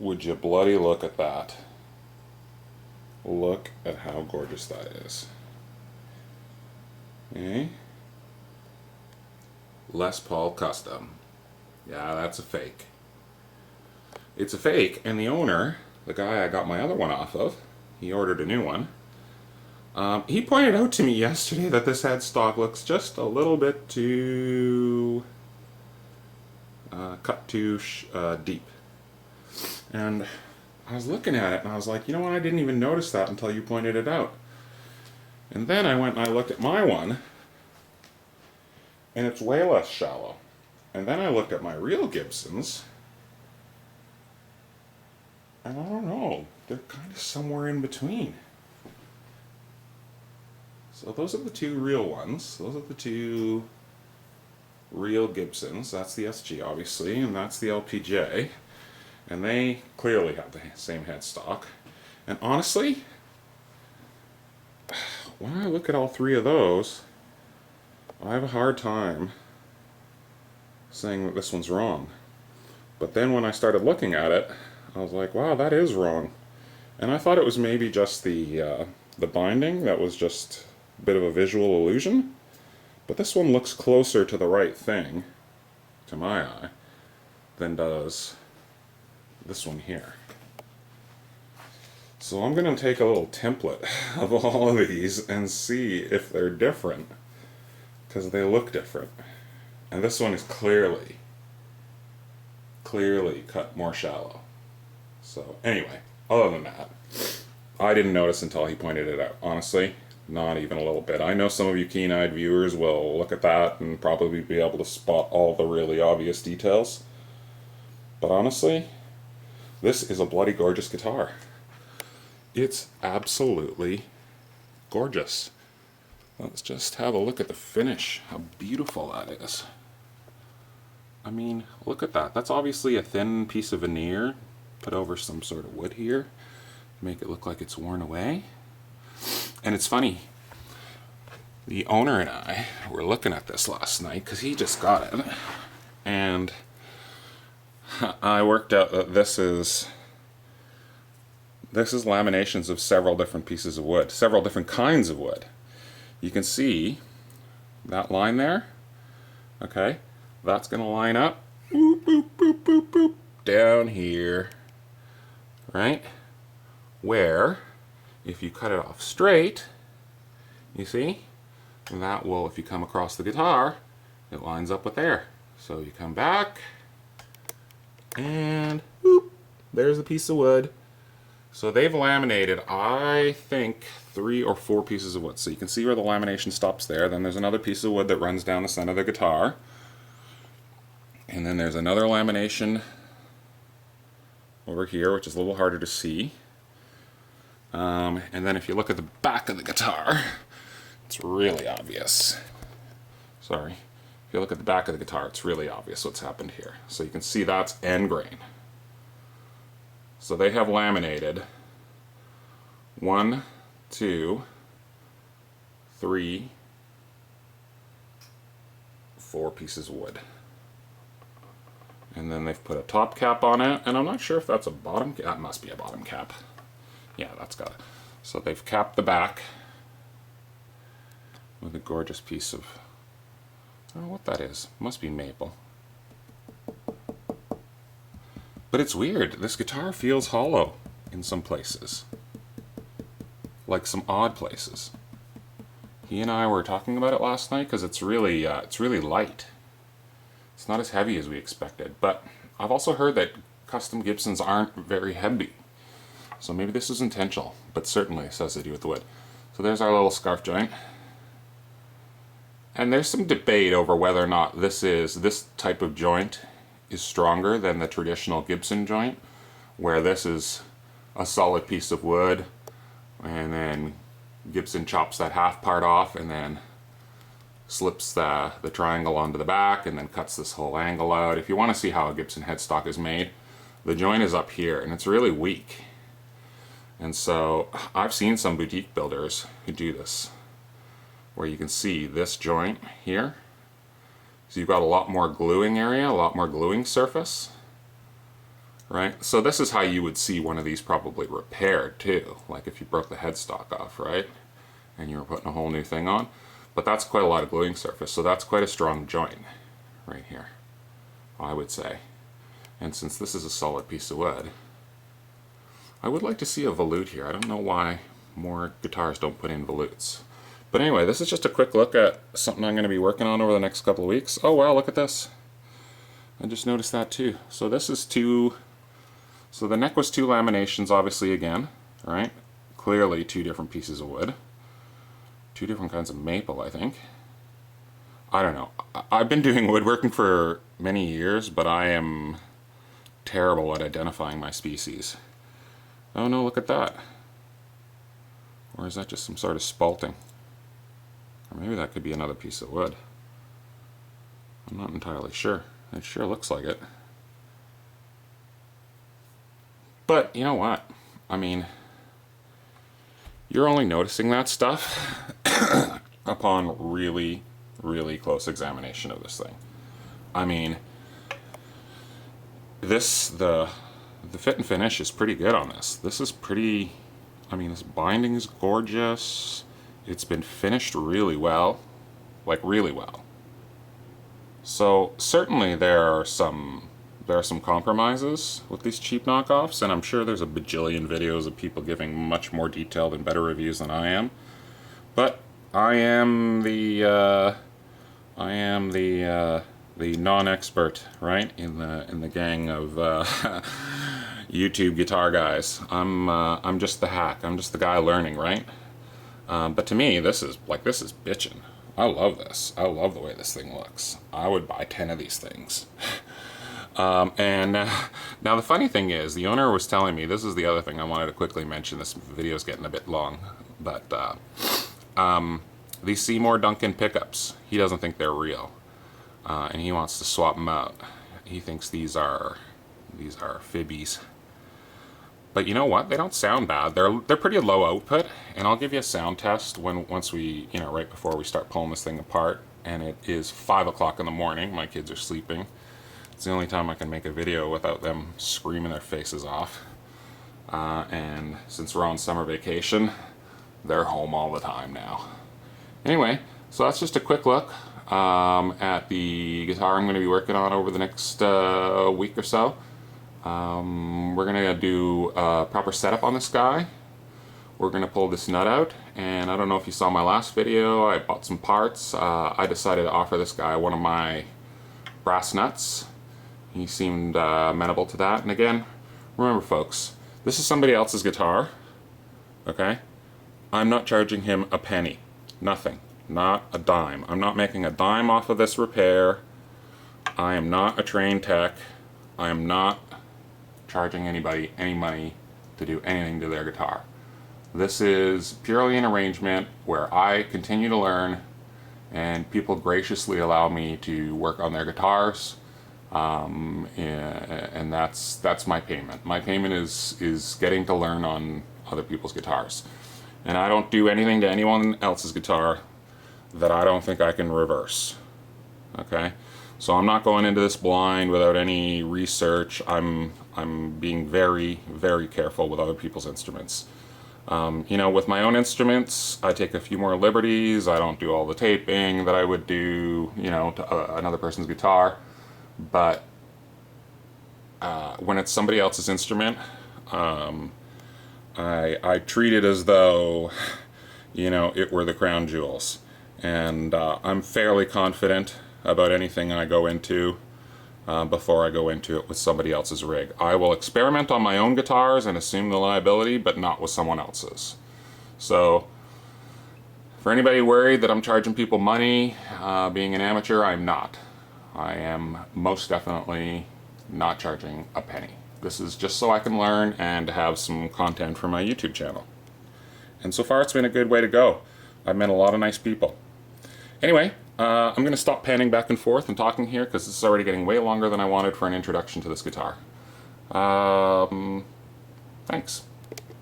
Would you bloody look at that? Look at how gorgeous that is. Eh? Les Paul Custom. Yeah, that's a fake. It's a fake, and the owner, the guy I got my other one off of, he ordered a new one. He pointed out to me yesterday that this headstock looks just a little bit too cut too deep. And I was looking at it and I was like, you know what, I didn't even notice that until you pointed it out. And then I went and I looked at my one, and it's way less shallow. And then I looked at my real Gibsons, and I don't know, they're kind of somewhere in between. So those are the two real ones. Those are the two real Gibsons. That's the SG, obviously, and that's the LPJ. And they clearly have the same headstock. And honestly, when I look at all three of those, I have a hard time saying that this one's wrong. But then when I started looking at it, I was like, wow, that is wrong. And I thought it was maybe just the binding that was just a bit of a visual illusion. But this one looks closer to the right thing, to my eye, than does this one here. So I'm going to take a little template of all of these and see if they're different, because they look different. And this one is clearly cut more shallow. So anyway, other than that, I didn't notice until he pointed it out. Honestly, not even a little bit. I know some of you keen-eyed viewers will look at that and probably be able to spot all the really obvious details. But honestly, this is a bloody gorgeous guitar. It's absolutely gorgeous. Let's just have a look at the finish, how beautiful that is. I mean, look at that. That's obviously a thin piece of veneer put over some sort of wood here to make it look like it's worn away. And it's funny, the owner and I were looking at this last night because he just got it, and I worked out that this is laminations of several different pieces of wood, several different kinds of wood. You can see that line there, okay? That's going to line up, boop, boop, boop, boop, boop, down here, right? Where, if you cut it off straight, you see, that will, if you come across the guitar, it lines up with there. So you come back, and boop, there's a piece of wood. So they've laminated, I think, 3 or 4 pieces of wood. So you can see where the lamination stops there. Then there's another piece of wood that runs down the center of the guitar. And then there's another lamination over here, which is a little harder to see. And then if you look at the back of the guitar, it's really obvious. Sorry. If you look at the back of the guitar, it's really obvious what's happened here. So you can see that's end grain. So they have laminated 1, 2, 3, 4 pieces of wood. And then they've put a top cap on it, and I'm not sure if that's a bottom cap. That must be a bottom cap. Yeah, that's got it. So they've capped the back with a gorgeous piece of, I don't know what that is. Must be maple. But it's weird. This guitar feels hollow in some places. Like some odd places. He and I were talking about it last night because it's really light. It's not as heavy as we expected. But I've also heard that custom Gibsons aren't very heavy. So maybe this is intentional, but certainly it has to do with the wood. So there's our little scarf joint. And there's some debate over whether or not this type of joint is stronger than the traditional Gibson joint, where this is a solid piece of wood, and then Gibson chops that half part off and then slips the triangle onto the back and then cuts this whole angle out. If you want to see how a Gibson headstock is made, the joint is up here and it's really weak. And so I've seen some boutique builders who do this, where you can see this joint here. So you've got a lot more gluing area, a lot more gluing surface. right? So this is how you would see one of these probably repaired too, like if you broke the headstock off, right? And you were putting a whole new thing on. But that's quite a lot of gluing surface, so that's quite a strong joint right here, I would say. And since this is a solid piece of wood, I would like to see a volute here. I don't know why more guitars don't put in volutes. But anyway, this is just a quick look at something I'm going to be working on over the next couple of weeks. Oh wow, look at this. I just noticed that too. So this is so the neck was 2 laminations, obviously, again, right? Clearly 2 different pieces of wood. 2 different kinds of maple, I think. I don't know. I've been doing woodworking for many years, but I am terrible at identifying my species. Oh no, look at that. Or is that just some sort of spalting? Or maybe that could be another piece of wood. I'm not entirely sure. It sure looks like it. But you know what? I mean, you're only noticing that stuff upon really, really close examination of this thing. I mean, the fit and finish is pretty good on this. This is pretty, I mean, this binding is gorgeous. It's been finished really well, like really well. So certainly there are some compromises with these cheap knockoffs, and I'm sure there's a bajillion videos of people giving much more detailed and better reviews than I am. But I am the non-expert, right, in the gang of YouTube guitar guys. I'm just the hack. I'm just the guy learning, right? But to me, this is bitchin'. I love this. I love the way this thing looks. I would buy 10 of these things. Now the funny thing is, the owner was telling me, this is the other thing I wanted to quickly mention, this video's getting a bit long, but these Seymour Duncan pickups, he doesn't think they're real, and he wants to swap them out. He thinks these are fibbies. But you know what? They don't sound bad. They're pretty low output, and I'll give you a sound test once we, right before we start pulling this thing apart. And it is 5 o'clock in the morning. My kids are sleeping. It's the only time I can make a video without them screaming their faces off. And since we're on summer vacation, they're home all the time now. Anyway, so that's just a quick look at the guitar I'm going to be working on over the next week or so. We're going to do a proper setup on this guy. We're going to pull this nut out, and I don't know if you saw my last video, I bought some parts. I decided to offer this guy one of my brass nuts. He seemed amenable to that. And again, remember folks, this is somebody else's guitar, okay? I'm not charging him a penny. Nothing. Not a dime. I'm not making a dime off of this repair. I am not a trained tech. I am not charging anybody any money to do anything to their guitar. This is purely an arrangement where I continue to learn, and people graciously allow me to work on their guitars, and that's my payment. My payment is getting to learn on other people's guitars, and I don't do anything to anyone else's guitar that I don't think I can reverse. Okay? So I'm not going into this blind without any research. I'm being very, very careful with other people's instruments. With my own instruments, I take a few more liberties. I don't do all the taping that I would do, to another person's guitar. But when it's somebody else's instrument, I treat it as though, it were the crown jewels. And I'm fairly confident about anything I go into before I go into it with somebody else's rig. I will experiment on my own guitars and assume the liability, but not with someone else's. So, for anybody worried that I'm charging people money, being an amateur, I'm not. I am most definitely not charging a penny. This is just so I can learn and have some content for my YouTube channel. And so far it's been a good way to go. I've met a lot of nice people. Anyway, I'm going to stop panning back and forth and talking here because this is already getting way longer than I wanted for an introduction to this guitar. Thanks.